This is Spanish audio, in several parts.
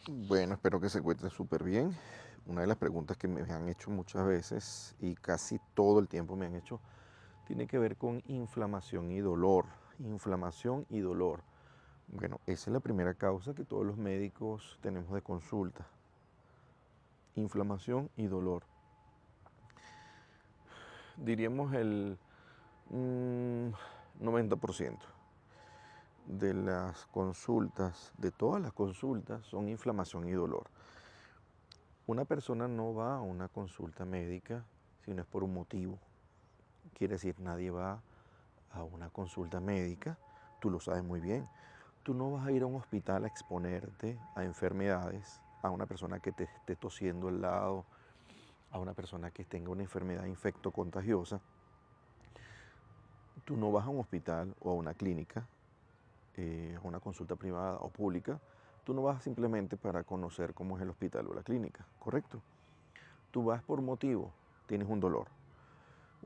Bueno, espero que se encuentren súper bien. Una de las preguntas que me han hecho muchas veces y casi todo el tiempo me han hecho tiene que ver con inflamación y dolor. Inflamación y dolor. Bueno, esa es la primera causa que todos los médicos tenemos de consulta. Inflamación y dolor. Diríamos el 90% de las consultas, de todas las consultas, son inflamación y dolor. Una persona no va a una consulta médica si no es por un motivo. Quiere decir, nadie va a una consulta médica, tú lo sabes muy bien. Tú no vas a ir a un hospital a exponerte a enfermedades, a una persona que te esté tosiendo al lado, a una persona que tenga una enfermedad infectocontagiosa. Tú no vas a un hospital o a una clínica, a una consulta privada o pública. Tú no vas simplemente para conocer cómo es el hospital o la clínica, ¿correcto? Tú vas por motivo, tienes un dolor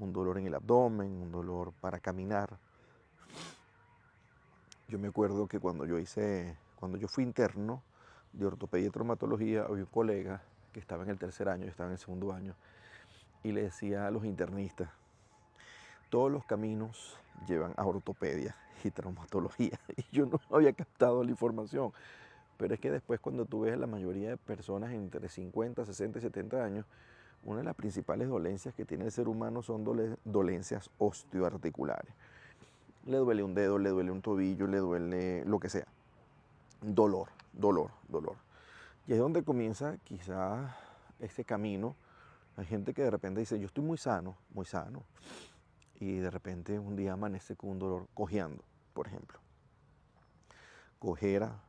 en el abdomen, un dolor para caminar. Yo me acuerdo que cuando yo fui interno de ortopedia y traumatología, había un colega que estaba en el tercer año, yo estaba en el segundo año, y le decía a los internistas, todos los caminos llevan a ortopedia y traumatología. Y yo no había captado la información. Pero es que después cuando tú ves a la mayoría de personas entre 50, 60 y 70 años, una de las principales dolencias que tiene el ser humano son dolencias osteoarticulares. Le duele un dedo, le duele un tobillo, le duele lo que sea. Dolor, dolor, dolor. Y es donde comienza quizás ese camino. Hay gente que de repente dice, yo estoy muy sano, y de repente un día amanece con un dolor cojeando, por ejemplo. Cojera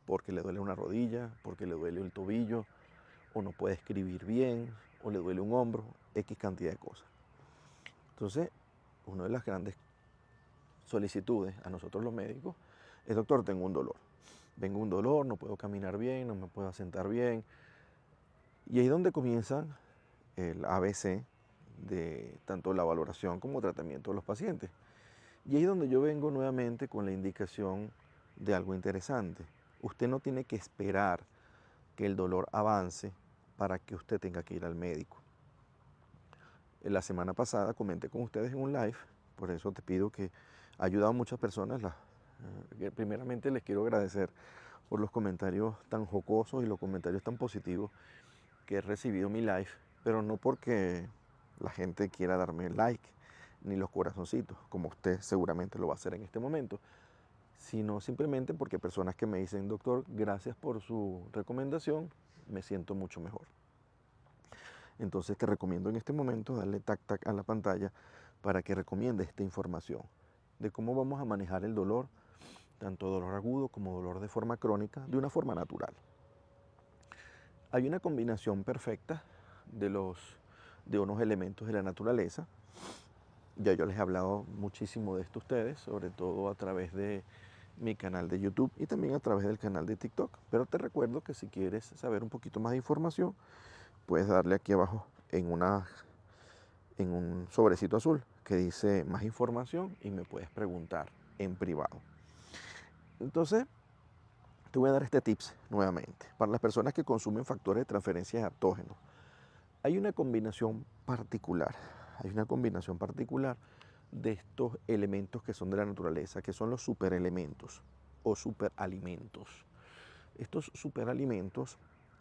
porque le duele una rodilla, porque le duele el tobillo, o no puede escribir bien, o le duele un hombro, X cantidad de cosas. Entonces, una de las grandes solicitudes a nosotros los médicos es, doctor, tengo un dolor. Vengo un dolor, no puedo caminar bien, no me puedo sentar bien. Y ahí es donde comienza el ABC de tanto la valoración como tratamiento de los pacientes. Y ahí es donde yo vengo nuevamente con la indicación de algo interesante. Usted no tiene que esperar que el dolor avance para que usted tenga que ir al médico. La semana pasada comenté con ustedes en un live, por eso te pido que ha ayudado a muchas personas. Primeramente les quiero agradecer por los comentarios tan jocosos y los comentarios tan positivos que he recibido en mi live, pero no porque la gente quiera darme like ni los corazoncitos, como usted seguramente lo va a hacer en este momento, sino simplemente porque personas que me dicen, doctor, gracias por su recomendación, me siento mucho mejor. Entonces te recomiendo en este momento darle tac tac a la pantalla para que recomiende esta información de cómo vamos a manejar el dolor, tanto dolor agudo como dolor de forma crónica, de una forma natural. Hay una combinación perfecta de unos elementos de la naturaleza. Ya yo les he hablado muchísimo de esto a ustedes, sobre todo a través de mi canal de YouTube y también a través del canal de TikTok. Pero te recuerdo que si quieres saber un poquito más de información, puedes darle aquí abajo en un sobrecito azul que dice más información y me puedes preguntar en privado. Entonces, te voy a dar este tips nuevamente. Para las personas que consumen factores de transferencia de adaptógenos, hay una combinación particular de estos elementos que son de la naturaleza, que son los superelementos o superalimentos. Estos superalimentos,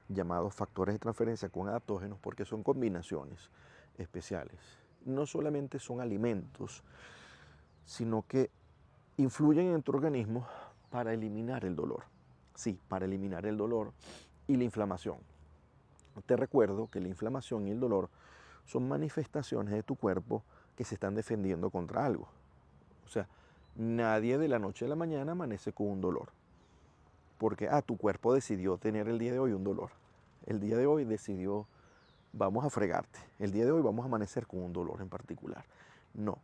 llamados factores de transferencia con adaptógenos, porque son combinaciones especiales. No solamente son alimentos, sino que influyen en tu organismo para eliminar el dolor. Sí, para eliminar el dolor y la inflamación. Te recuerdo que la inflamación y el dolor son manifestaciones de tu cuerpo que se están defendiendo contra algo. O sea, nadie de la noche a la mañana amanece con un dolor. Porque, tu cuerpo decidió tener el día de hoy un dolor. El día de hoy decidió, vamos a fregarte. El día de hoy vamos a amanecer con un dolor en particular. No.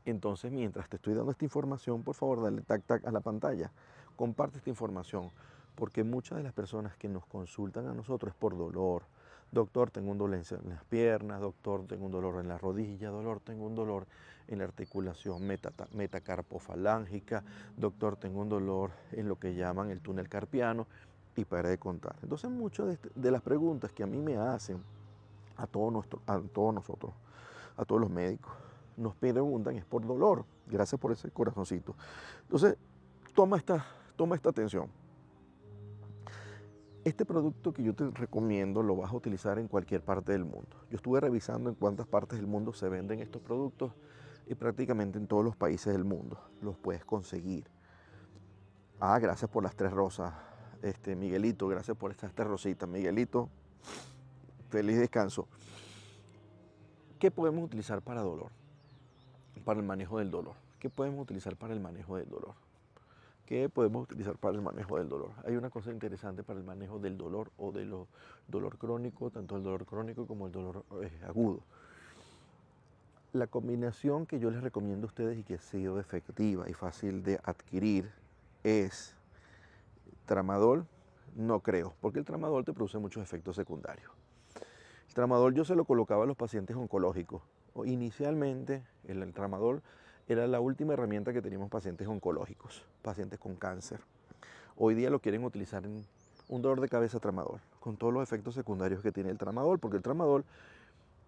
Entonces, mientras te estoy dando esta información, por favor, dale tac tac a la pantalla. Comparte esta información, porque muchas de las personas que nos consultan a nosotros es por dolor. Doctor, tengo un dolor en las piernas, doctor, tengo un dolor en la rodilla, doctor, tengo un dolor en la articulación metacarpofalángica, doctor, tengo un dolor en lo que llaman el túnel carpiano. y para de contar. Entonces muchas de las preguntas que a mí me hacen, a todos nosotros, a todos los médicos, nos preguntan es por dolor. Gracias por ese corazoncito. Entonces, toma esta atención. Este producto que yo te recomiendo lo vas a utilizar en cualquier parte del mundo. Yo estuve revisando en cuántas partes del mundo se venden estos productos y prácticamente en todos los países del mundo los puedes conseguir. Ah, gracias por las 3 rosas, Miguelito, gracias por estas 3 rositas. Miguelito, feliz descanso. ¿Qué podemos utilizar para dolor? Para el manejo del dolor. ¿Qué podemos utilizar para el manejo del dolor? ¿Qué podemos utilizar para el manejo del dolor? Hay una cosa interesante para el manejo del dolor o del dolor crónico, tanto el dolor crónico como el dolor agudo. La combinación que yo les recomiendo a ustedes y que ha sido efectiva y fácil de adquirir es tramadol. No creo, porque el tramadol te produce muchos efectos secundarios. El tramadol yo se lo colocaba a los pacientes oncológicos. Inicialmente el tramadol era la última herramienta que teníamos pacientes oncológicos, pacientes con cáncer. Hoy día lo quieren utilizar en un dolor de cabeza tramadol, con todos los efectos secundarios que tiene el tramadol, porque el tramadol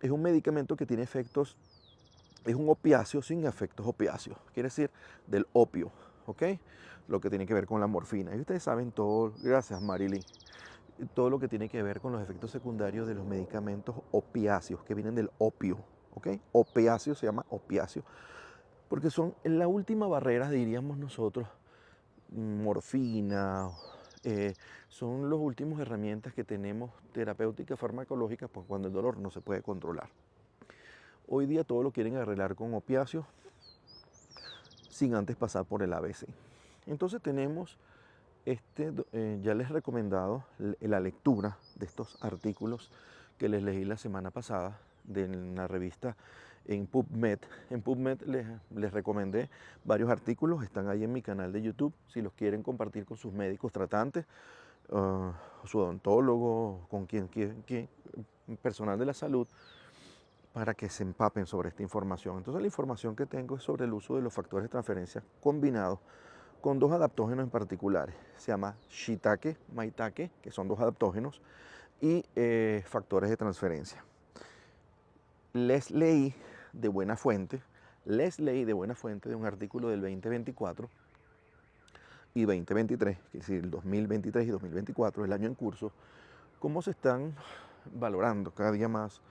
es un medicamento que tiene efectos, es un opiáceo sin efectos opiáceos, quiere decir del opio, ¿ok? Lo que tiene que ver con la morfina. Y ustedes saben todo, gracias Marilyn, todo lo que tiene que ver con los efectos secundarios de los medicamentos opiáceos, que vienen del opio, ¿ok? Opiáceo se llama opiáceo, porque son en la última barrera, diríamos nosotros, morfina, son las últimas herramientas que tenemos terapéuticas, farmacológicas, pues cuando el dolor no se puede controlar. Hoy día todo lo quieren arreglar con opiáceos sin antes pasar por el ABC. Entonces tenemos, ya les he recomendado la lectura de estos artículos que les leí la semana pasada de la revista en PubMed. En PubMed les recomendé varios artículos, están ahí en mi canal de YouTube, si los quieren compartir con sus médicos tratantes, su odontólogo, con quien personal de la salud, para que se empapen sobre esta información. Entonces la información que tengo es sobre el uso de los factores de transferencia combinados con 2 adaptógenos en particulares. Se llama shiitake, maitake, que son 2 adaptógenos, y factores de transferencia. Les leí de buena fuente de un artículo del 2024 y 2023, que es decir, el 2023 y 2024, el año en curso, cómo se están valorando cada día más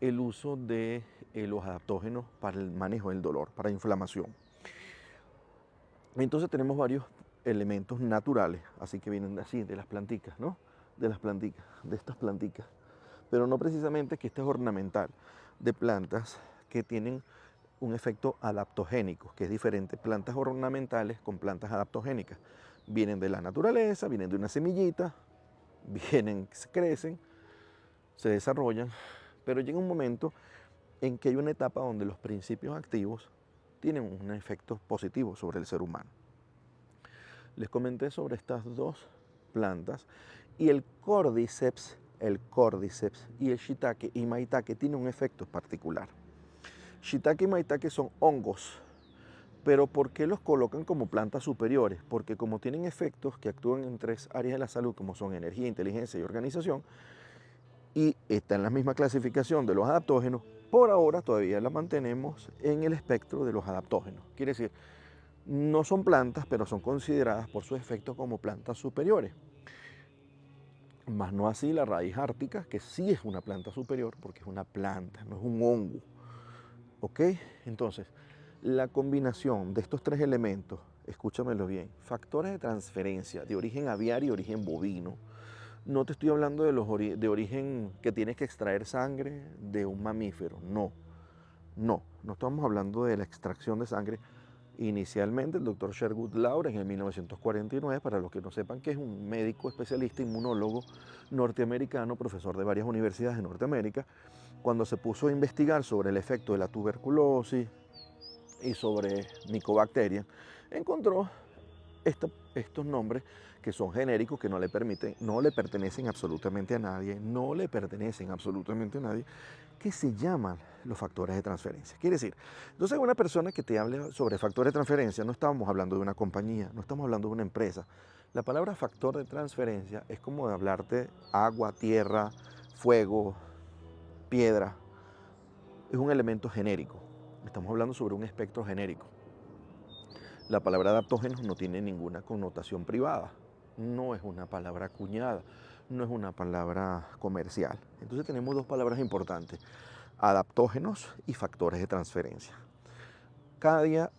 el uso de los adaptógenos para el manejo del dolor, para inflamación. Entonces tenemos varios elementos naturales, así que vienen así, de las planticas, ¿no? De las planticas, de estas planticas. Pero no precisamente que este es ornamental, de plantas que tienen un efecto adaptogénico, que es diferente, plantas ornamentales con plantas adaptogénicas. Vienen de la naturaleza, vienen de una semillita, crecen, se desarrollan, pero llega un momento en que hay una etapa donde los principios activos tienen un efecto positivo sobre el ser humano. Les comenté sobre estas 2 plantas y el Cordyceps y el shiitake y maitake tienen un efecto particular. Shiitake y maitake son hongos, pero ¿por qué los colocan como plantas superiores? Porque como tienen efectos que actúan en 3 áreas de la salud, como son energía, inteligencia y organización, y está en la misma clasificación de los adaptógenos, por ahora todavía la mantenemos en el espectro de los adaptógenos. Quiere decir, no son plantas, pero son consideradas por sus efectos como plantas superiores. Más no así la raíz ártica, que sí es una planta superior, porque es una planta, no es un hongo. ¿Ok? Entonces, la combinación de estos 3 elementos, escúchamelo bien, factores de transferencia de origen aviar y origen bovino. No te estoy hablando de origen que tienes que extraer sangre de un mamífero, no estamos hablando de la extracción de sangre. Inicialmente el doctor Sherwood Lawrence en 1949, para los que no sepan, que es un médico especialista inmunólogo norteamericano, profesor de varias universidades de Norteamérica, cuando se puso a investigar sobre el efecto de la tuberculosis y sobre Mycobacterium, encontró estos nombres que son genéricos, que no le pertenecen absolutamente a nadie, que se llaman los factores de transferencia. Quiere decir, entonces una persona que te hable sobre factores de transferencia, no estamos hablando de una compañía, no estamos hablando de una empresa. La palabra factor de transferencia es como de hablarte agua, tierra, fuego, piedra. Es un elemento genérico. Estamos hablando sobre un espectro genérico. La palabra adaptógenos no tiene ninguna connotación privada, no es una palabra acuñada, no es una palabra comercial. Entonces tenemos dos palabras importantes, adaptógenos y factores de transferencia.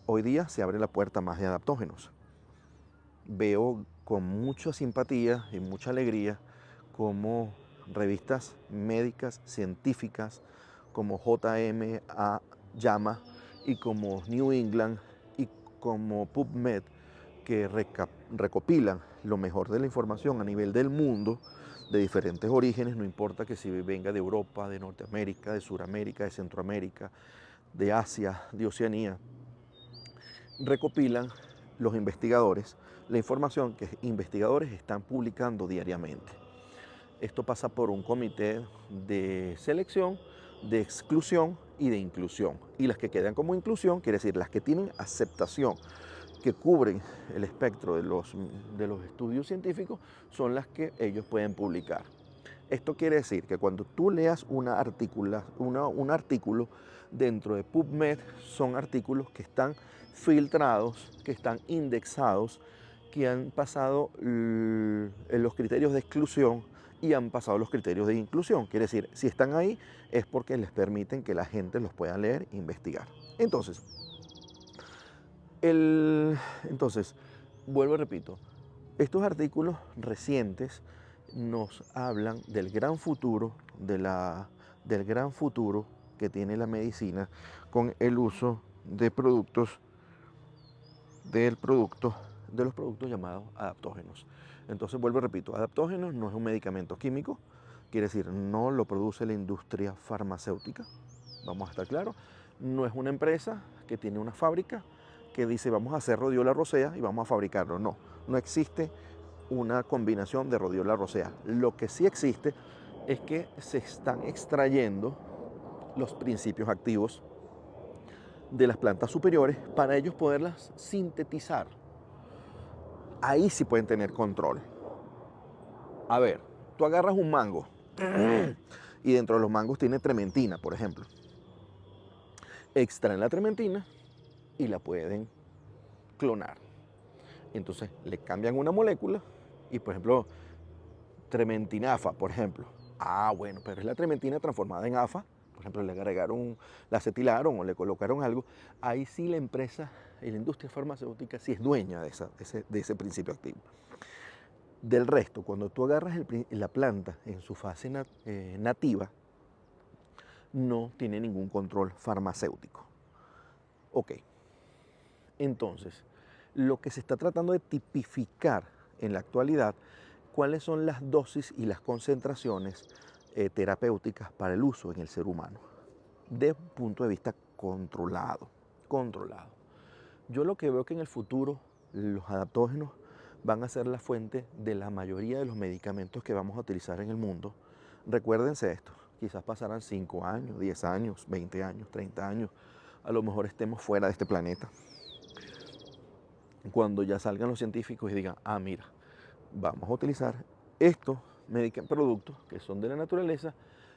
Hoy día se abre la puerta más de adaptógenos. Veo con mucha simpatía y mucha alegría cómo revistas médicas, científicas, como JAMA y como New England y como PubMed, que recopilan lo mejor de la información a nivel del mundo, de diferentes orígenes, no importa que si venga de Europa, de Norteamérica, de Sudamérica, de Centroamérica, de Asia, de Oceanía, recopilan los investigadores la información que investigadores están publicando diariamente. Esto pasa por un comité de selección, de exclusión y de inclusión. Y las que quedan como inclusión, quiere decir las que tienen aceptación, que cubren el espectro de los estudios científicos, son las que ellos pueden publicar. Esto quiere decir que cuando tú leas un artículo dentro de PubMed, son artículos que están filtrados, que están indexados, que han pasado los criterios de exclusión y han pasado los criterios de inclusión. Quiere decir, si están ahí es porque les permiten que la gente los pueda leer e investigar. Entonces, vuelvo y repito, estos artículos recientes nos hablan del gran futuro, que tiene la medicina con el uso de los productos llamados adaptógenos. Entonces, vuelvo y repito, adaptógenos no es un medicamento químico, quiere decir, no lo produce la industria farmacéutica, vamos a estar claros, no es una empresa que tiene una fábrica que dice vamos a hacer rodiola rosea y vamos a fabricarlo, no existe una combinación de rodiola rosea. Lo que sí existe es que se están extrayendo los principios activos de las plantas superiores para ellos poderlas sintetizar. Ahí sí pueden tener control. A ver, tú agarras un mango y dentro de los mangos tiene trementina, por ejemplo. Extraen la trementina y la pueden clonar. Entonces le cambian una molécula y, por ejemplo, trementinafa, por ejemplo. Ah, bueno, pero es la trementina transformada en AFA. Por ejemplo, le agregaron, la acetilaron o le colocaron algo. Ahí sí la empresa y la industria farmacéutica sí es dueña de ese principio activo. Del resto, cuando tú agarras la planta en su fase nativa, no tiene ningún control farmacéutico. Ok. Entonces, lo que se está tratando de tipificar en la actualidad, cuáles son las dosis y las concentraciones terapéuticas para el uso en el ser humano, desde un punto de vista controlado. Yo lo que veo que en el futuro los adaptógenos van a ser la fuente de la mayoría de los medicamentos que vamos a utilizar en el mundo. Recuérdense esto, quizás pasarán 5 años, 10 años, 20 años, 30 años, a lo mejor estemos fuera de este planeta. Cuando ya salgan los científicos y digan, ah, mira, vamos a utilizar estos productos que son de la naturaleza,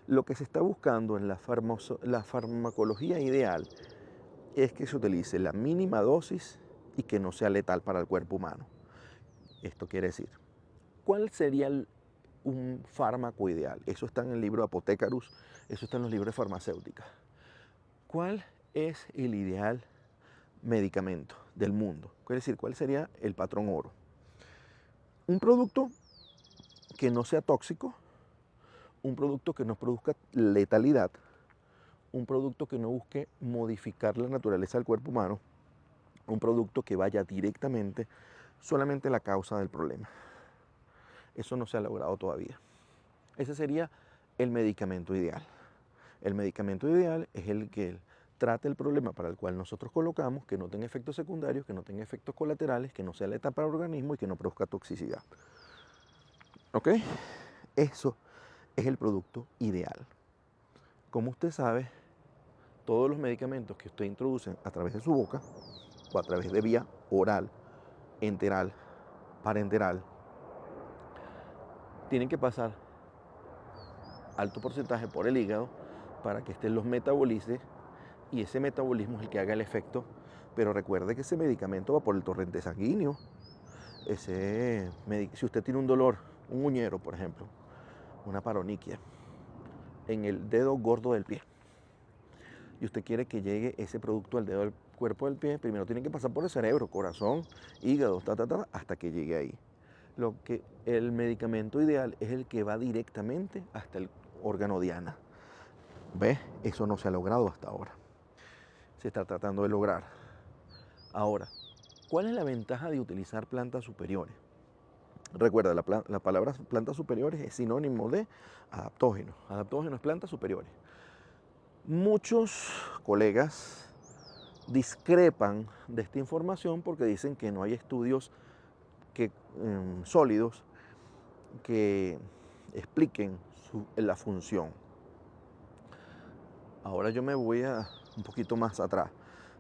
lo que se está buscando en la farmacología ideal es que se utilice la mínima dosis y que no sea letal para el cuerpo humano. Esto quiere decir, ¿cuál sería un fármaco ideal? Eso está en el libro Apothecarus, eso está en los libros de farmacéutica. ¿Cuál es el ideal medicamento del mundo? Quiere decir, ¿cuál sería el patrón oro? Un producto que no sea tóxico, un producto que no produzca letalidad, un producto que no busque modificar la naturaleza del cuerpo humano, un producto que vaya directamente solamente a la causa del problema. Eso no se ha logrado todavía. Ese sería el medicamento ideal. El medicamento ideal es el que trate el problema para el cual nosotros colocamos, que no tenga efectos secundarios, que no tenga efectos colaterales, que no sea letal para el organismo y que no produzca toxicidad. ¿Ok? Eso es el producto ideal. Como usted sabe, todos los medicamentos que usted introduce a través de su boca o a través de vía oral, enteral, parenteral, tienen que pasar alto porcentaje por el hígado para que éste los metabolice y ese metabolismo es el que haga el efecto. Pero recuerde que ese medicamento va por el torrente sanguíneo. Si usted tiene un dolor, un uñero, por ejemplo, una paroniquia en el dedo gordo del pie, y usted quiere que llegue ese producto al dedo del cuerpo del pie, primero tiene que pasar por el cerebro, corazón, hígado, hasta que llegue ahí. El medicamento ideal es el que va directamente hasta el órgano diana. ¿Ves? Eso no se ha logrado hasta ahora. Se está tratando de lograr. Ahora, ¿cuál es la ventaja de utilizar plantas superiores? Recuerda, la palabra plantas superiores es sinónimo de adaptógeno. Adaptógeno es plantas superiores. Muchos colegas discrepan de esta información porque dicen que no hay estudios sólidos que expliquen la función. Ahora yo me voy un poquito más atrás.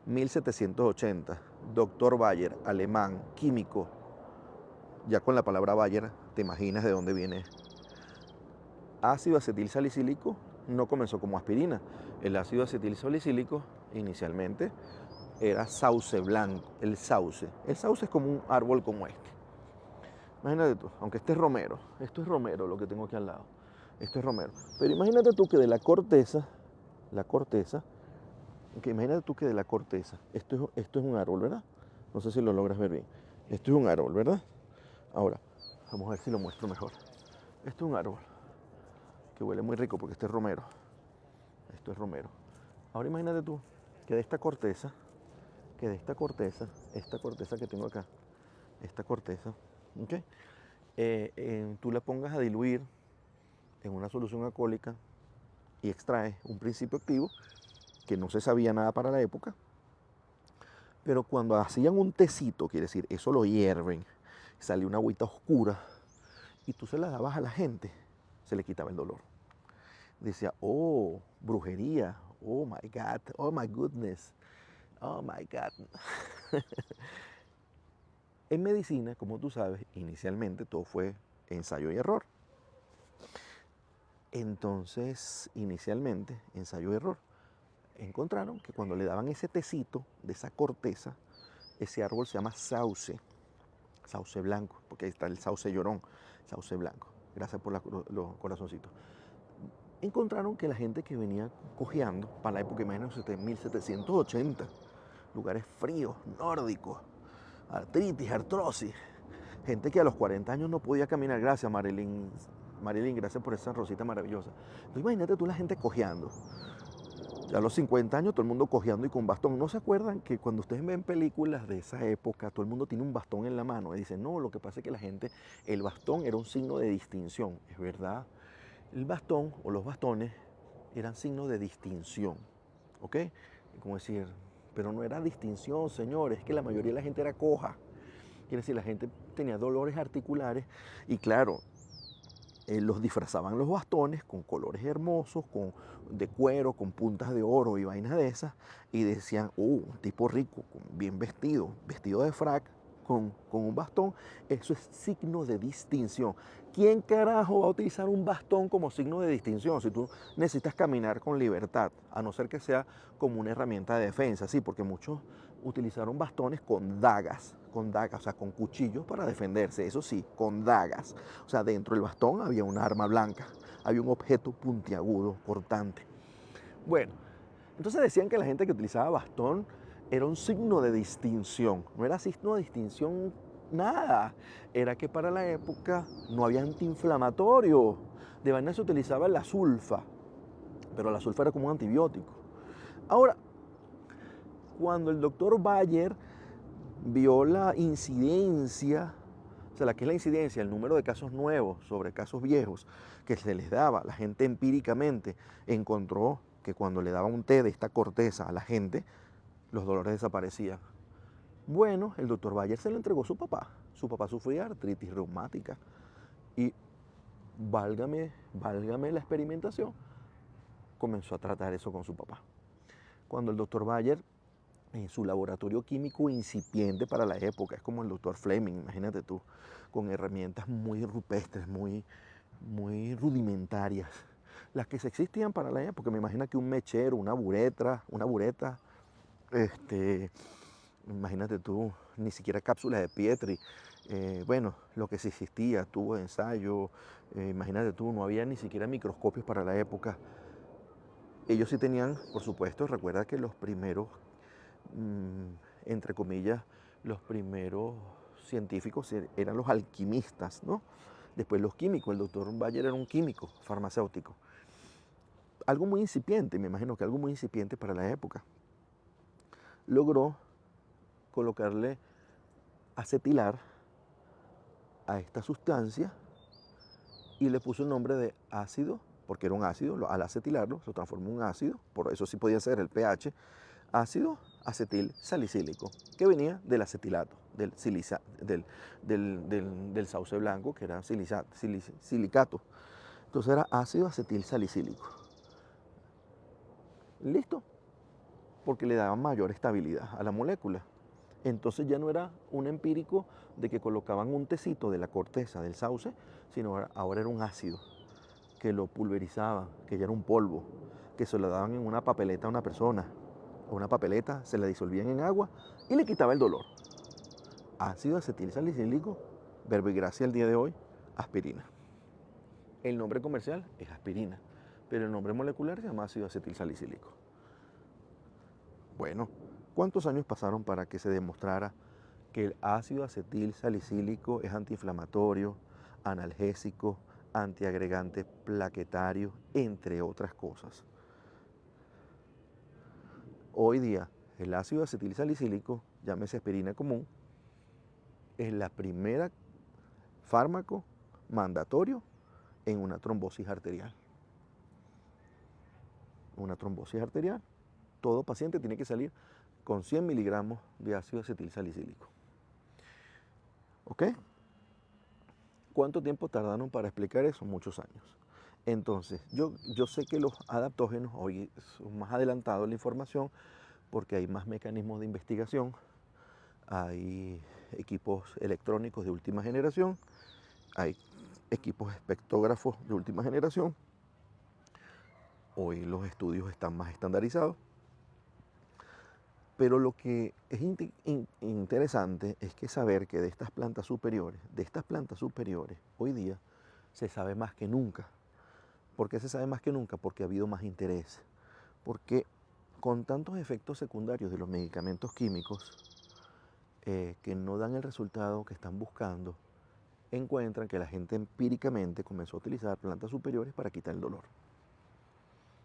1780, doctor Bayer, alemán, químico. Ya con la palabra Bayer te imaginas de dónde viene. Ácido acetil salicílico no comenzó como aspirina. El ácido acetil salicílico inicialmente era sauce blanco, el sauce. El sauce es como un árbol como este. Imagínate tú, aunque este es romero, esto es romero lo que tengo aquí al lado. Esto es romero. Pero imagínate tú que de la corteza, imagínate tú que de la corteza, esto es un árbol, ¿verdad? No sé si lo logras ver bien. Esto es un árbol, ¿verdad? Ahora, vamos a ver si lo muestro mejor. Esto es un árbol que huele muy rico porque este es romero. Esto es romero. Ahora imagínate tú que de esta corteza, esta corteza que tengo acá, esta corteza, ¿ok? Tú la pongas a diluir en una solución alcohólica y extraes un principio activo que no se sabía nada para la época, pero cuando hacían un tecito, quiere decir, eso lo hierven, sale una agüita oscura y tú se la dabas a la gente, se le quitaba el dolor. Decía, oh, brujería, oh my God, oh my goodness, oh my God. En medicina, como tú sabes, inicialmente todo fue ensayo y error. Entonces, inicialmente, ensayo y error. Encontraron que cuando le daban ese tecito de esa corteza, ese árbol se llama sauce blanco, porque ahí está el sauce llorón, sauce blanco. Gracias por los corazoncitos. Encontraron que la gente que venía cojeando, para la época, imagínense, 1780, lugares fríos, nórdicos, artritis, artrosis, gente que a los 40 años no podía caminar. Gracias, Marilyn, gracias por esa rosita maravillosa. Entonces, imagínate tú la gente cojeando. Ya a los 50 años todo el mundo cojeando y con bastón. ¿No se acuerdan que cuando ustedes ven películas de esa época, todo el mundo tiene un bastón en la mano? Y dicen, no, lo que pasa es que la gente, el bastón era un signo de distinción. Es verdad. El bastón o los bastones eran signos de distinción. ¿Ok? Como decir, pero no era distinción, señores, es que la mayoría de la gente era coja. Quiere decir, la gente tenía dolores articulares y claro, los disfrazaban los bastones con colores hermosos, de cuero, con puntas de oro y vainas de esas, y decían, un tipo rico, bien vestido, vestido de frac, con un bastón, eso es signo de distinción. ¿Quién carajo va a utilizar un bastón como signo de distinción si tú necesitas caminar con libertad, a no ser que sea como una herramienta de defensa? Sí, porque muchos utilizaron bastones con dagas, o sea, con cuchillos para defenderse, eso sí, con dagas. O sea, dentro del bastón había una arma blanca, había un objeto puntiagudo, cortante. Bueno, entonces decían que la gente que utilizaba bastón era un signo de distinción. No era signo de distinción nada. Era que para la época no había antiinflamatorio. De vaina se utilizaba la sulfa, pero la sulfa era como un antibiótico. Ahora, cuando el doctor Bayer vio la incidencia, o sea, la que es la incidencia, el número de casos nuevos sobre casos viejos que se les daba, la gente empíricamente encontró que cuando le daba un té de esta corteza a la gente, los dolores desaparecían. Bueno, el doctor Bayer se lo entregó a su papá. Su papá sufría de artritis reumática. Y válgame la experimentación, comenzó a tratar eso con su papá. Cuando el doctor Bayer, en su laboratorio químico incipiente para la época, es como el doctor Fleming, imagínate tú, con herramientas muy rupestres, muy rudimentarias, las que se existían para la época. Me imagino que un mechero, una bureta, imagínate tú, ni siquiera cápsulas de Pietri, bueno, lo que sí existía, tubo de ensayo, imagínate tú, no había ni siquiera microscopios para la época. Ellos sí tenían, por supuesto, recuerda que los primeros, entre comillas, los primeros científicos eran los alquimistas, ¿no? Después los químicos, el doctor Bayer era un químico farmacéutico. Algo muy incipiente, me imagino que algo muy incipiente para la época. Logró colocarle acetilar a esta sustancia y le puso el nombre de ácido, porque era un ácido, al acetilarlo se transformó en un ácido, por eso sí podía ser el pH, ácido acetil salicílico, que venía del acetilato, del sauce blanco, que era silicato. Entonces era ácido acetil salicílico. Listo, porque le daba mayor estabilidad a la molécula. Entonces ya no era un empírico de que colocaban un tecito de la corteza del sauce, sino ahora era un ácido que lo pulverizaban, que ya era un polvo, que se lo daban en una papeleta a una persona, o una papeleta, se la disolvían en agua y le quitaba el dolor. Ácido acetil salicílico, verbo y gracia al día de hoy, aspirina. El nombre comercial es aspirina, pero el nombre molecular se llama ácido acetil salicílico. Bueno, ¿cuántos años pasaron para que se demostrara que el ácido acetil salicílico es antiinflamatorio, analgésico, antiagregante plaquetario, entre otras cosas? Hoy día, el ácido acetil salicílico, llámese aspirina común, es la primera fármaco mandatorio en una trombosis arterial. Una trombosis arterial, todo paciente tiene que salir con 100 miligramos de ácido acetil salicílico. ¿Ok? ¿Cuánto tiempo tardaron para explicar eso? Muchos años. Entonces, yo sé que los adaptógenos hoy son más adelantados en la información porque hay más mecanismos de investigación, hay equipos electrónicos de última generación, hay equipos espectógrafos de última generación. Hoy los estudios están más estandarizados. Pero lo que es interesante es que saber que de estas plantas superiores, hoy día se sabe más que nunca. ¿Por qué se sabe más que nunca? Porque ha habido más interés. Porque con tantos efectos secundarios de los medicamentos químicos que no dan el resultado que están buscando, encuentran que la gente empíricamente comenzó a utilizar plantas superiores para quitar el dolor.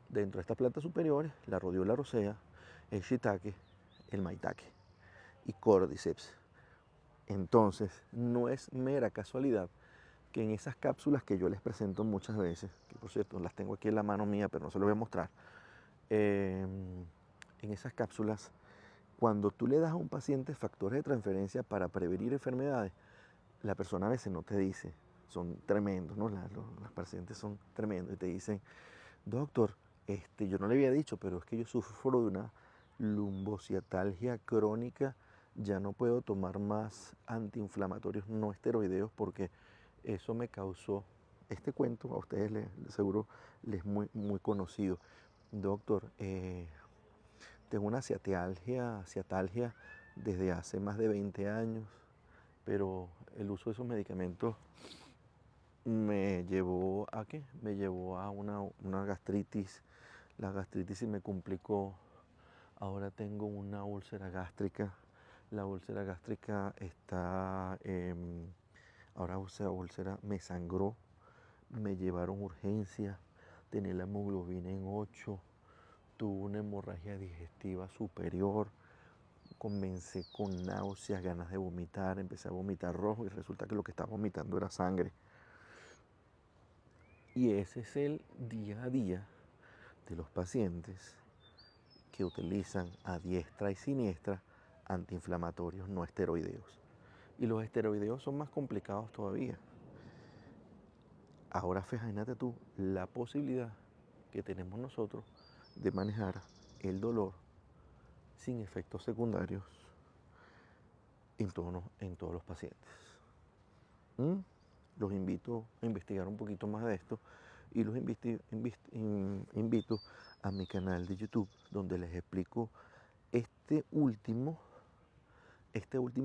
Dentro de estas plantas superiores, la rodiola rosea, el shiitake, el maitake y cordyceps. Entonces, no es mera casualidad que en esas cápsulas que yo les presento muchas veces, que por cierto las tengo aquí en la mano mía, pero no se lo voy a mostrar, en esas cápsulas, cuando tú le das a un paciente factores de transferencia para prevenir enfermedades, la persona a veces no te dice, son tremendos, ¿no? Los pacientes son tremendos y te dicen, doctor, yo no le había dicho, pero es que yo sufro de una lumbociatalgia crónica, ya no puedo tomar más antiinflamatorios no esteroideos porque eso me causó, este cuento a ustedes seguro les es muy conocido. Doctor, tengo una ciatalgia desde hace más de 20 años, pero el uso de esos medicamentos me llevó a ¿qué? Me llevó a una gastritis. La gastritis se me complicó. Ahora tengo una úlcera gástrica. La úlcera gástrica está, ahora esa úlcera me sangró, me llevaron urgencia, tenía la hemoglobina en 8, tuve una hemorragia digestiva superior, comencé con náuseas, ganas de vomitar, empecé a vomitar rojo y resulta que lo que estaba vomitando era sangre. Y ese es el día a día de los pacientes que utilizan a diestra y siniestra antiinflamatorios no esteroideos. Y los esteroideos son más complicados todavía. Ahora fíjate tú la posibilidad que tenemos nosotros de manejar el dolor sin efectos secundarios en todos los pacientes. Los invito a investigar un poquito más de esto y los invito a mi canal de YouTube, donde les explico esta última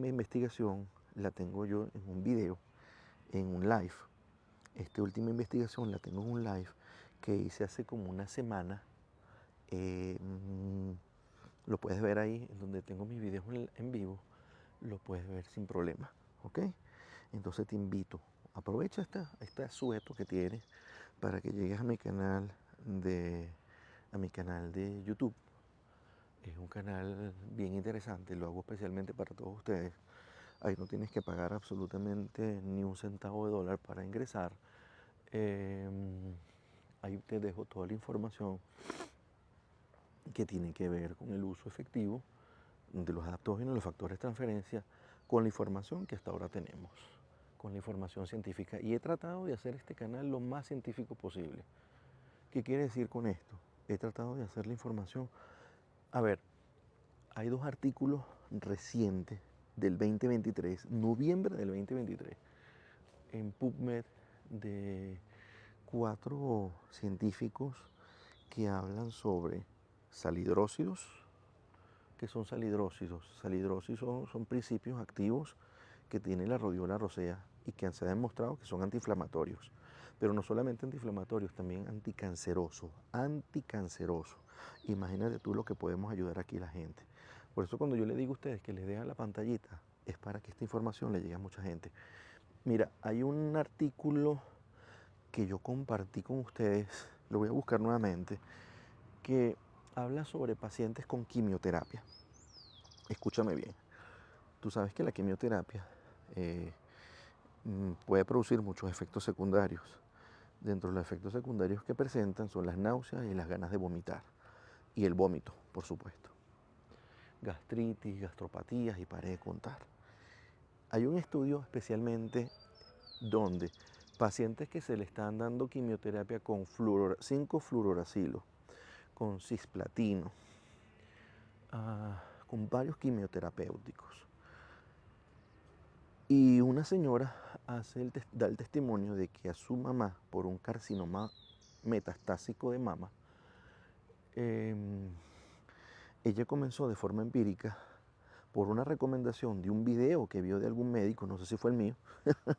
investigación. La tengo yo en un video, en un live. Esta última investigación la tengo en un live que hice hace como una semana. Lo puedes ver ahí, en donde tengo mis videos en vivo, lo puedes ver sin problema, ¿ok? Entonces te invito, aprovecha este asueto que tienes para que llegues a mi canal de YouTube. Es un canal bien interesante, lo hago especialmente para todos ustedes. Ahí no tienes que pagar absolutamente ni un centavo de dólar para ingresar. Ahí te dejo toda la información que tiene que ver con el uso efectivo de los adaptógenos, los factores de transferencia, con la información que hasta ahora tenemos, con la información científica. Y he tratado de hacer este canal lo más científico posible. ¿Qué quiere decir con esto? He tratado de hacer la información. A ver, hay 2 artículos recientes del 2023, noviembre del 2023, en PubMed, de 4 científicos que hablan sobre salidrósidos. ¿Qué son salidrósidos? Salidrósidos son principios activos que tiene la rodiola rosea y que se ha demostrado que son antiinflamatorios. Pero no solamente antiinflamatorios, también anticancerosos. Anticancerosos. Imagínate tú lo que podemos ayudar aquí a la gente. Por eso cuando yo le digo a ustedes que les dejan la pantallita, es para que esta información le llegue a mucha gente. Mira, hay un artículo que yo compartí con ustedes, lo voy a buscar nuevamente, que habla sobre pacientes con quimioterapia. Escúchame bien. Tú sabes que la quimioterapia puede producir muchos efectos secundarios. Dentro de los efectos secundarios que presentan son las náuseas y las ganas de vomitar. Y el vómito, por supuesto. Gastritis, gastropatías y paré de contar. Hay un estudio especialmente donde pacientes que se le están dando quimioterapia con 5-fluoracilo, con cisplatino, con varios quimioterapéuticos. Y una señora da el testimonio de que a su mamá, por un carcinoma metastásico de mama, ella comenzó de forma empírica por una recomendación de un video que vio de algún médico, no sé si fue el mío,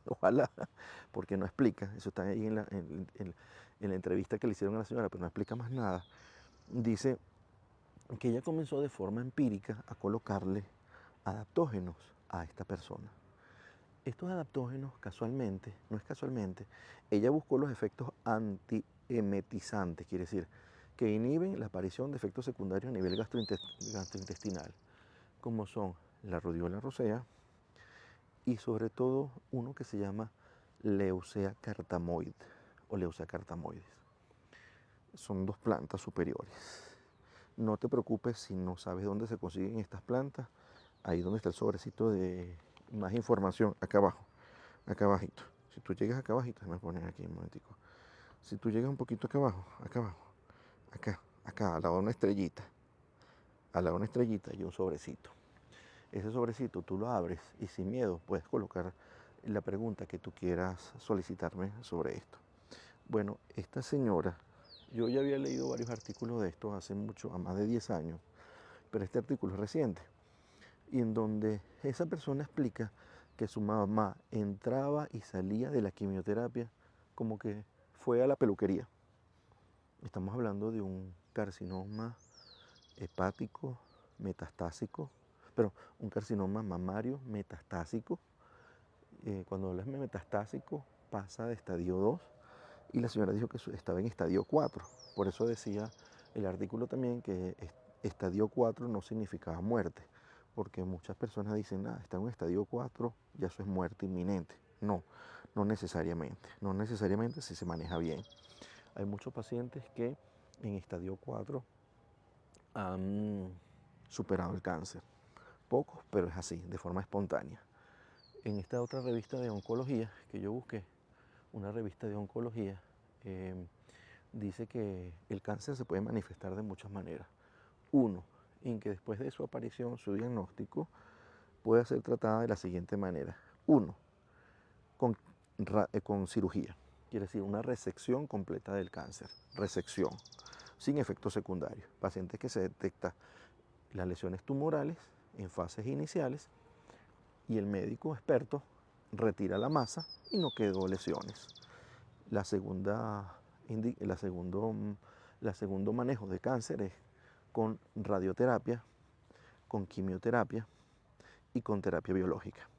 ojalá, porque no explica, eso está ahí en la entrevista que le hicieron a la señora, pero no explica más nada. Dice que ella comenzó de forma empírica a colocarle adaptógenos a esta persona. Estos adaptógenos, casualmente, no es casualmente, ella buscó los efectos antiemetizantes, quiere decir, que inhiben la aparición de efectos secundarios a nivel gastrointestinal, como son la rodiola rosea y sobre todo uno que se llama Leucea cartamoide o Leucea cartamoides. Son 2 plantas superiores. No te preocupes si no sabes dónde se consiguen estas plantas. Ahí donde está el sobrecito de más información, acá abajo, acá abajito. Si tú llegas acá abajito, me ponen aquí un momentico. Si tú llegas un poquito acá abajo, acá, al lado de una estrellita, y un sobrecito. Ese sobrecito tú lo abres y sin miedo puedes colocar la pregunta que tú quieras solicitarme sobre esto. Bueno, esta señora, yo ya había leído varios artículos de esto hace mucho, a más de 10 años, pero este artículo es reciente, y en donde esa persona explica que su mamá entraba y salía de la quimioterapia como que fue a la peluquería. Estamos hablando de un carcinoma hepático metastásico, pero un carcinoma mamario metastásico. Cuando hablas de metastásico pasa de estadio 2 y la señora dijo que estaba en estadio 4. Por eso decía el artículo también que estadio 4 no significaba muerte, porque muchas personas dicen, está en un estadio 4, ya eso es muerte inminente. No, no necesariamente si se maneja bien. Hay muchos pacientes que en estadio 4 han superado el cáncer. Pocos, pero es así, de forma espontánea. En esta otra revista de oncología que yo busqué, una revista de oncología, dice que el cáncer se puede manifestar de muchas maneras. Uno, en que después de su aparición, su diagnóstico puede ser tratada de la siguiente manera. Uno, con cirugía, quiere decir una resección completa del cáncer, resección, sin efectos secundarios. Pacientes que se detecta las lesiones tumorales en fases iniciales y el médico experto retira la masa y no quedó lesiones. La segundo manejo de cáncer es con radioterapia, con quimioterapia y con terapia biológica.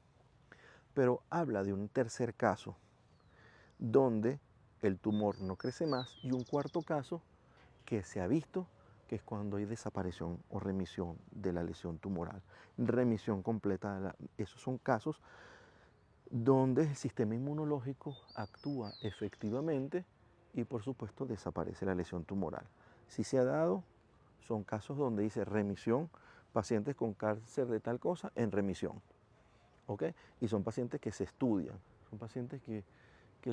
Pero habla de un tercer caso donde el tumor no crece más y un cuarto caso que se ha visto que es cuando hay desaparición o remisión de la lesión tumoral, remisión completa. Esos son casos donde el sistema inmunológico actúa efectivamente y por supuesto desaparece la lesión tumoral. Si se ha dado, son casos donde dice remisión, pacientes con cáncer de tal cosa en remisión. ¿Ok? Y son pacientes que se estudian, son pacientes que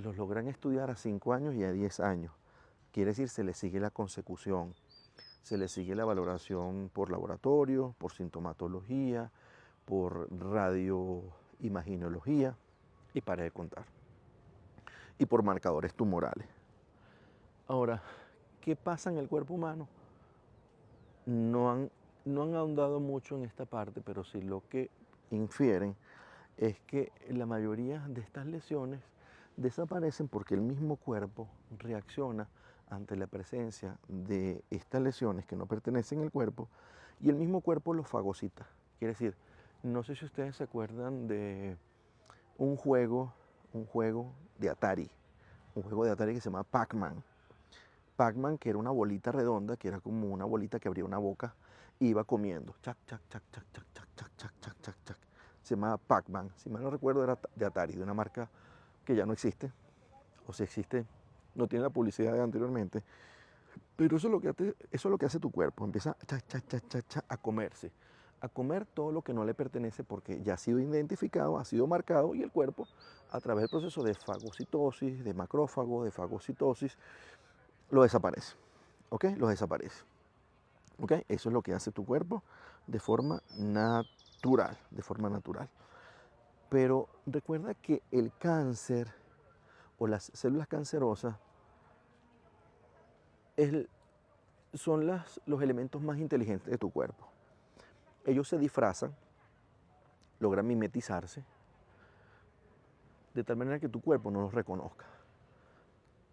los logran estudiar a 5 años y a 10 años. Quiere decir, se les sigue la consecución, se les sigue la valoración por laboratorio, por sintomatología, por radioimaginología y para de contar. Y por marcadores tumorales. Ahora, ¿qué pasa en el cuerpo humano? No han ahondado mucho en esta parte, pero sí lo que infieren es que la mayoría de estas lesiones desaparecen porque el mismo cuerpo reacciona ante la presencia de estas lesiones que no pertenecen al cuerpo y el mismo cuerpo los fagocita. Quiere decir, no sé si ustedes se acuerdan de un juego de Atari, un juego de Atari que se llama Pac-Man. Pac-Man, que era una bolita redonda, que era como una bolita que abría una boca, iba comiendo. Chac, chac, chac, chac, chac, chac, chac, chac, chac, chac, chac. Se llamaba Pac-Man. Si mal no recuerdo, era de Atari, de una marca que ya no existe. O si existe, no tiene la publicidad de anteriormente. Pero eso es lo que hace tu cuerpo. Empieza chac, chac, chac, chac, chac, a comerse. A comer todo lo que no le pertenece porque ya ha sido identificado, ha sido marcado y el cuerpo, a través del proceso de fagocitosis, de macrófago, de fagocitosis, lo desaparece. ¿Ok? Lo desaparece. ¿Ok? Eso es lo que hace tu cuerpo de forma natural, de forma natural. Pero recuerda que el cáncer o las células cancerosas son los elementos más inteligentes de tu cuerpo. Ellos se disfrazan, logran mimetizarse, de tal manera que tu cuerpo no los reconozca.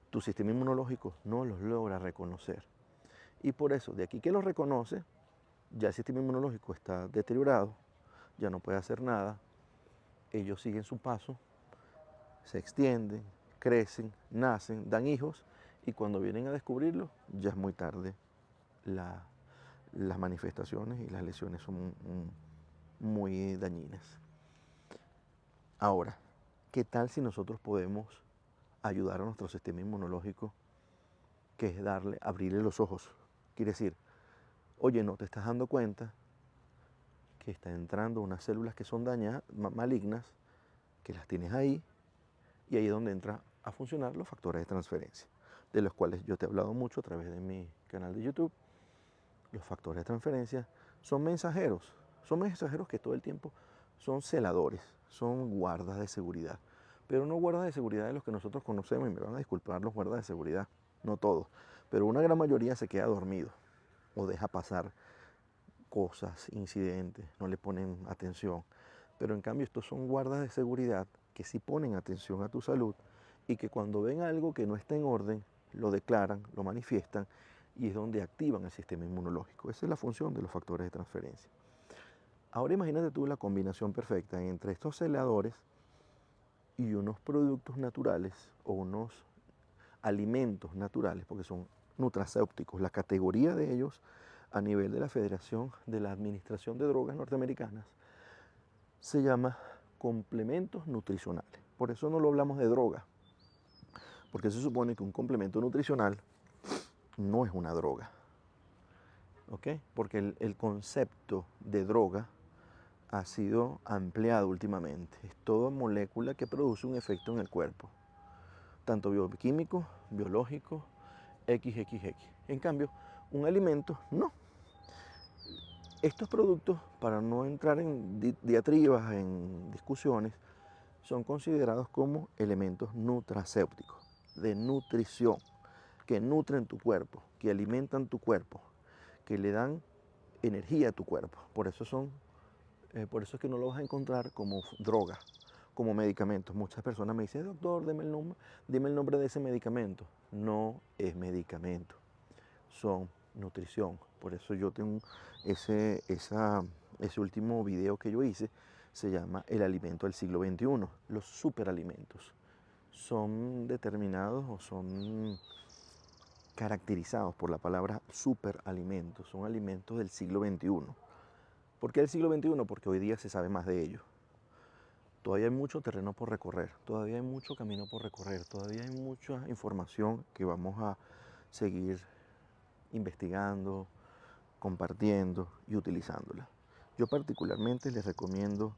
Tu sistema inmunológico no los logra reconocer. Y por eso, de aquí que los reconoce, ya el sistema inmunológico está deteriorado, ya no puede hacer nada, ellos siguen su paso, se extienden, crecen, nacen, dan hijos y cuando vienen a descubrirlo ya es muy tarde. Las manifestaciones y las lesiones son muy dañinas. Ahora, ¿qué tal si nosotros podemos ayudar a nuestro sistema inmunológico, que es abrirle los ojos? Quiere decir, oye, no te estás dando cuenta que están entrando unas células que son dañadas, malignas, que las tienes ahí, y ahí es donde entran a funcionar los factores de transferencia, de los cuales yo te he hablado mucho a través de mi canal de YouTube. Los factores de transferencia son mensajeros que todo el tiempo son celadores, son guardas de seguridad, pero no guardas de seguridad de los que nosotros conocemos, y me van a disculpar los guardas de seguridad, no todos, pero una gran mayoría se queda dormido o deja pasar cosas, incidentes, no le ponen atención. Pero en cambio estos son guardas de seguridad que sí ponen atención a tu salud y que cuando ven algo que no está en orden, lo declaran, lo manifiestan y es donde activan el sistema inmunológico. Esa es la función de los factores de transferencia. Ahora imagínate tú la combinación perfecta entre estos celadores y unos productos naturales o unos alimentos naturales, porque son nutracéuticos. La categoría de ellos a nivel de la Federación de la Administración de Drogas Norteamericanas se llama complementos nutricionales. Por eso no lo hablamos de droga, porque se supone que un complemento nutricional no es una droga, ¿ok? Porque el concepto de droga ha sido ampliado últimamente. Es toda molécula que produce un efecto en el cuerpo, tanto bioquímico, biológico, XXX. En cambio, un alimento no. Estos productos, para no entrar en diatribas, en discusiones, son considerados como elementos nutracéuticos, de nutrición, que nutren tu cuerpo, que alimentan tu cuerpo, que le dan energía a tu cuerpo. Por eso es que no lo vas a encontrar como droga, como medicamentos. Muchas personas me dicen, doctor, dime el nombre de ese medicamento. No es medicamento, son nutrición. Por eso yo tengo ese último video que yo hice, se llama El alimento del siglo XXI. Los superalimentos son determinados o son caracterizados por la palabra superalimentos. Son alimentos del siglo XXI. ¿Por qué del siglo XXI? Porque hoy día se sabe más de ellos. Todavía hay mucho terreno por recorrer, todavía hay mucho camino por recorrer, todavía hay mucha información que vamos a seguir investigando, compartiendo y utilizándola. Yo particularmente les recomiendo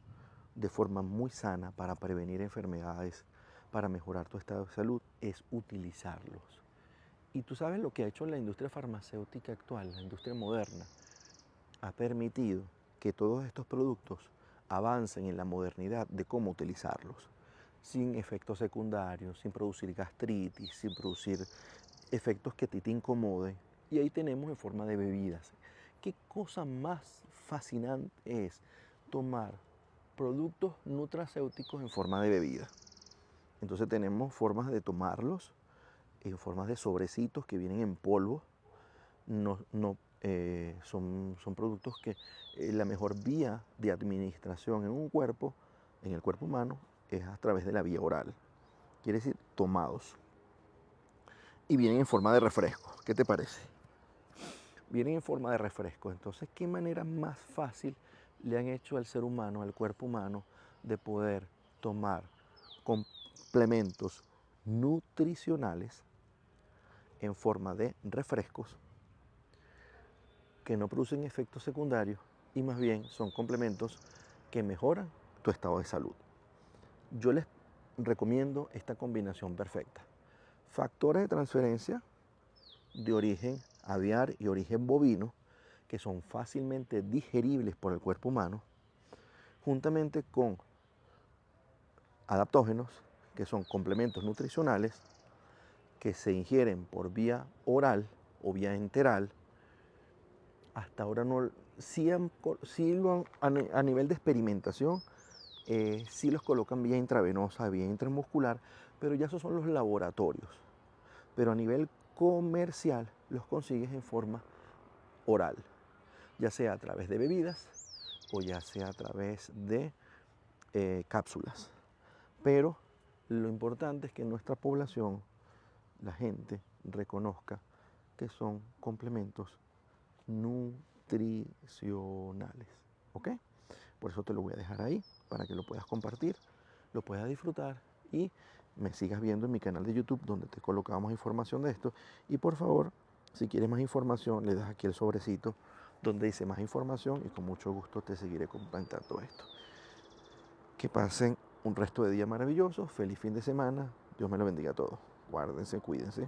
de forma muy sana para prevenir enfermedades, para mejorar tu estado de salud, es utilizarlos. Y tú sabes lo que ha hecho la industria farmacéutica actual, la industria moderna, ha permitido que todos estos productos avancen en la modernidad de cómo utilizarlos, sin efectos secundarios, sin producir gastritis, sin producir efectos que a ti te incomoden. Y ahí tenemos en forma de bebidas. ¿Qué cosa más fascinante es tomar productos nutracéuticos en forma de bebida? Entonces tenemos formas de tomarlos, en formas de sobrecitos que vienen en polvo. Son productos que la mejor vía de administración en el cuerpo humano, es a través de la vía oral. Quiere decir, tomados. Y vienen en forma de refresco. ¿Qué te parece? Vienen en forma de refresco. Entonces, ¿qué manera más fácil le han hecho al ser humano, al cuerpo humano, de poder tomar complementos nutricionales en forma de refrescos que no producen efectos secundarios y más bien son complementos que mejoran tu estado de salud? Yo les recomiendo esta combinación perfecta. Factores de transferencia de origen aviar y origen bovino, que son fácilmente digeribles por el cuerpo humano, juntamente con adaptógenos, que son complementos nutricionales, que se ingieren por vía oral o vía enteral. Hasta ahora no, a nivel de experimentación, sí los colocan vía intravenosa, vía intramuscular, pero ya esos son los laboratorios. Pero a nivel comercial los consigues en forma oral, ya sea a través de bebidas o ya sea a través de cápsulas. Pero lo importante es que nuestra población, la gente, reconozca que son complementos nutricionales. ¿Ok? Por eso te lo voy a dejar ahí, para que lo puedas compartir, lo puedas disfrutar y me sigas viendo en mi canal de YouTube, donde te colocamos información de esto. Y por favor, si quieres más información, le das aquí el sobrecito donde dice más información y con mucho gusto te seguiré comentando esto. Que pasen un resto de día maravilloso, feliz fin de semana, Dios me lo bendiga a todos. Guárdense, cuídense.